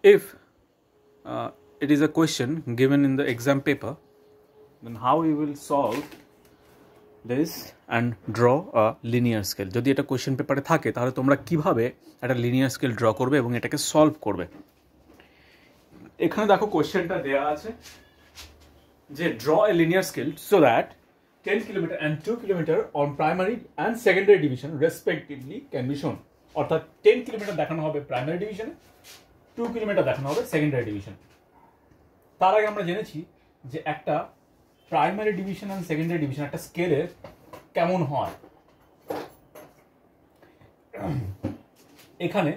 if it is a question given in the exam paper, then how we will solve this and draw a linear scale. যদি এটা question পেপারে থাকে তাহলে তোমরা কিভাবে একটা লিনিয়ার স্কেল ড্র করবে এবং এটাকে সলভ করবে। এখানে দেখো কোশ্চেনটা দেয়া আছে যে draw a linear scale so that 10 km and 2 km on primary and secondary division respectively can be shown. অর্থাৎ 10 km দেখানো হবে প্রাইমারি ডিভিশনে, 2 km দেখানো হবে সেকেন্ডারি ডিভিশন। তার আগে আমরা জেনেছি যে একটা প্রাইমারি ডিভিশন আর সেকেন্ডারি ডিভিশন একটা স্কেলের কেমন হয়। এখানে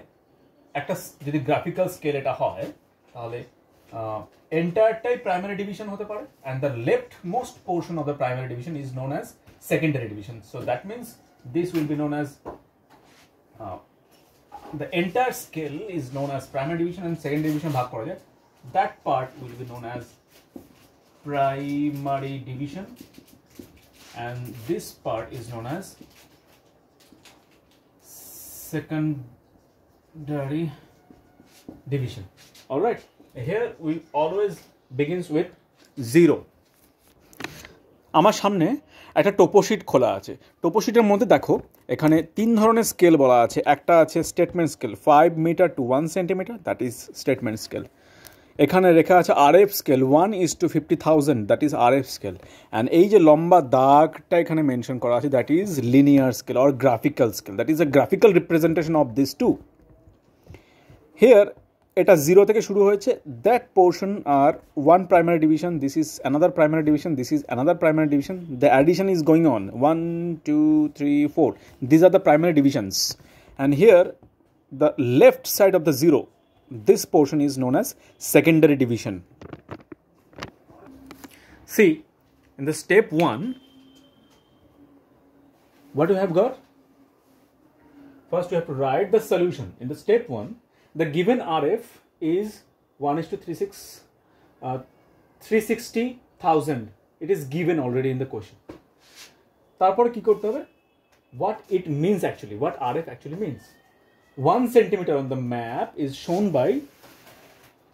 একটা যদি গ্রাফিক্যাল স্কেল এটা হয় তাহলে এন্টায়ারটাই প্রাইমারি ডিভিশন হতে পারে, and the leftmost portion of the primary division is known as secondary division. So that means this will be known as the entire scale is known as primary division and secondary division ভাগ করা যায়, that part will be known as primary division and this part is known as secondary division. All right, here we always begins with 0. আমার সামনে একটা toposheet খোলা আছে। টোপোশিটের মধ্যে দেখো এখানে তিন ধরনের স্কেল বলা আছে। একটা আছে statement scale 5 metre to 1 centimetre, that is statement scale. এখানে লেখা আছে RF scale 1:50,000, that is RF scale. And এই যে লম্বা দাগটা এখানে মেনশন করা আছে, that is linear scale or graphical scale, that is a graphical representation of this two. Here এটা 0 থেকে শুরু হয়েছে, দ্যাট পোর্শন আর one primary division, this is another primary division, this is another primary division, the addition is going on 1 2 3 4, this are the primary divisions. And here the left side of the 0, this portion is known as secondary division. See, in the step 1, what we have got? First we have to write the solution. In the step 1, the given RF is 360,000. It is given already in the question. তারপরে কি করতে হবে? What it means actually, what RF actually means. 1 centimeter on the map is shown by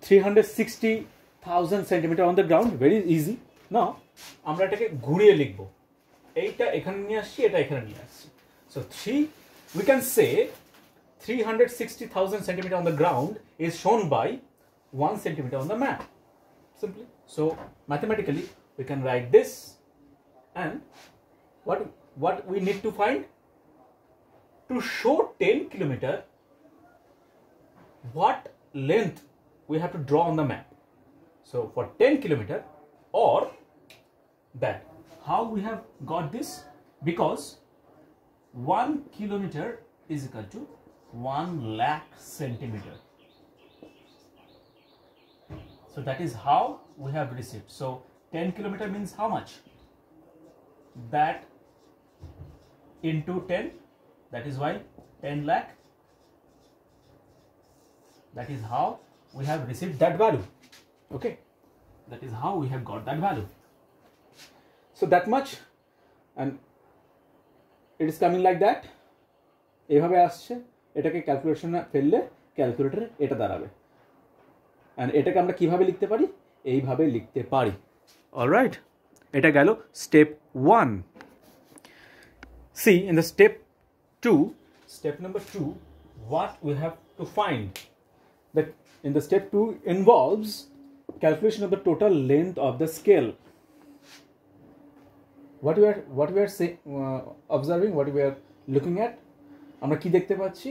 360,000 centimeter on the ground. Very easy. Now, আমরা এটাকে ঘুরিয়ে লিখব। এইটা এখানে নিয়ে আসছি, এটা এখানে নিয়ে আসছি। So we can say 360,000 centimeter on the ground is shown by 1 centimeter on the map. Simply. So mathematically, we can write this, and what we need to find? To show 10 kilometer, what length we have to draw on the map. So for 10 kilometer or that, how we have got this? Because 1 kilometer is equal to 1 lakh centimeter. So that is how we have received. So 10 kilometer means how much? That into 10, that is why 10 lakh. That is how we have received that value. Okay, that is how we have got that value. So that much, and it is coming like that. এভাবে আসছে, এটাকে ক্যালকুলেশনে ফেললে ক্যালকুলেটরে এটা দাঁড়াবে। and এটাকে আমরা কিভাবে লিখতে পারি? এইভাবে লিখতে পারি। অলরাইট, এটা গেল step 1. See, in the step 2, step number 2, what we have to find? That in the step 2 involves calculation of the total length of the scale. What we are observing, what we are looking at, আমরা কি দেখতে পাচ্ছি?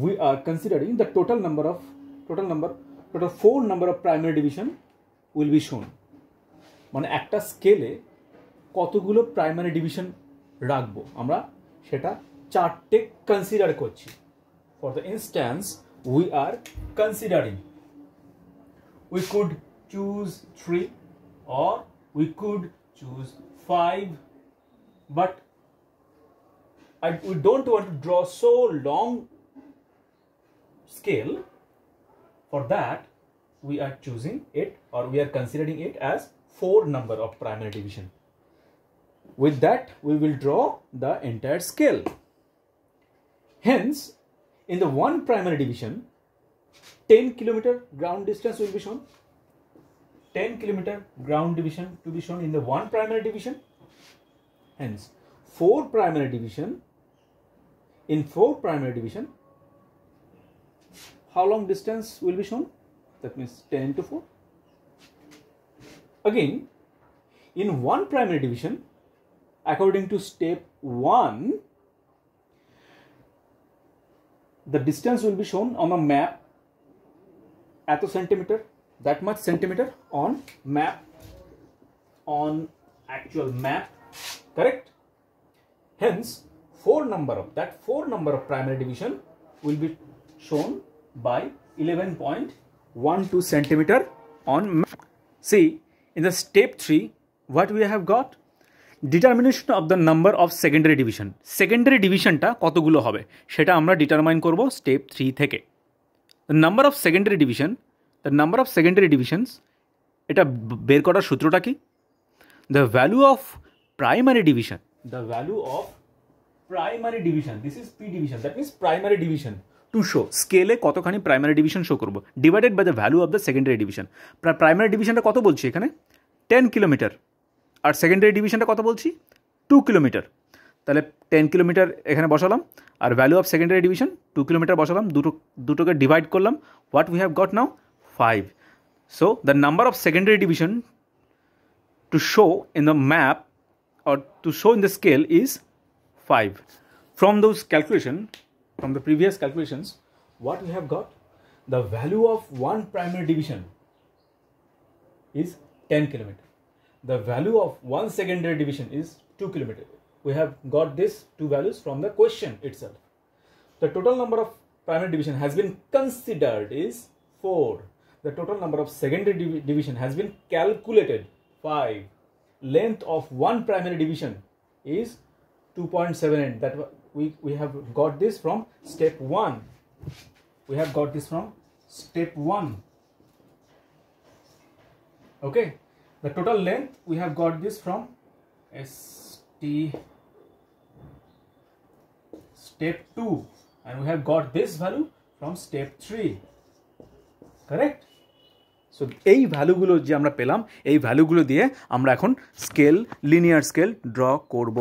We are considering the total 4 number of primary division will be shown. মানে একটা স্কেলে কতগুলো primary division রাখবো আমরা সেটা চারটে কনসিডার করছি। For the instance, we are considering, we could choose 3 or we could choose 5, but we don't want to draw so long scale. For that, we are choosing it, or we are considering it as 4 number of primary division. With that, we will draw the entire scale. Hence, in the one primary division, 10 kilometer ground distance will be shown. 10 kilometer ground division to be shown in the one primary division. Hence, 4 primary division. In 4 primary division, how long distance will be shown? That means 10 to 4. Again, in one primary division, according to step 1, the distance will be shown on a map at a centimeter, that much centimeter on map, on actual map, correct? Hence, 4 number of primary division will be shown by 11.12 centimeter on map. See, in the step 3, what we have got? Determination of the number of secondary division. Secondary division টা কতগুলো হবে সেটা আমরা determine করব step 3 থেকে। The number of secondary divisions, এটা বের করার সূত্রটা কি? The value of primary division, this is P division, that means primary division to show স্কেলে কতখানি প্রাইমারি ডিভিশন শো করব, divided by the value of the secondary division. Primary ডিভিশনটা কত বলছি এখানে? 10 কিলোমিটার, আর সেকেন্ডারি ডিভিশনটা কত বলছি? 2 কিলোমিটার। তাহলে 10 কিলোমিটার এখানে বসালাম, আর value of secondary division 2 kilometre বসালাম, দুটোকে ডিভাইড করলাম। What we have got now? 5. So the number of secondary division to show in the map or to show in the scale is 5. From those calculation, from the previous calculations, what we have got? The value of one primary division is 10 kilometer. The value of one secondary division is 2 kilometer. We have got these two values from the question itself. The total number of primary division has been considered is 4. The total number of secondary division has been calculated 5. Length of one primary division is 2.78. That we have got this from step 1. We have got this from step 1. Okay. The total length, we have got this from step 2, and we have got this value from step 3. Correct? So এই ভ্যালুগুলো যে আমরা পেলাম, এই ভ্যালুগুলো দিয়ে আমরা এখন scale, linear scale draw করব।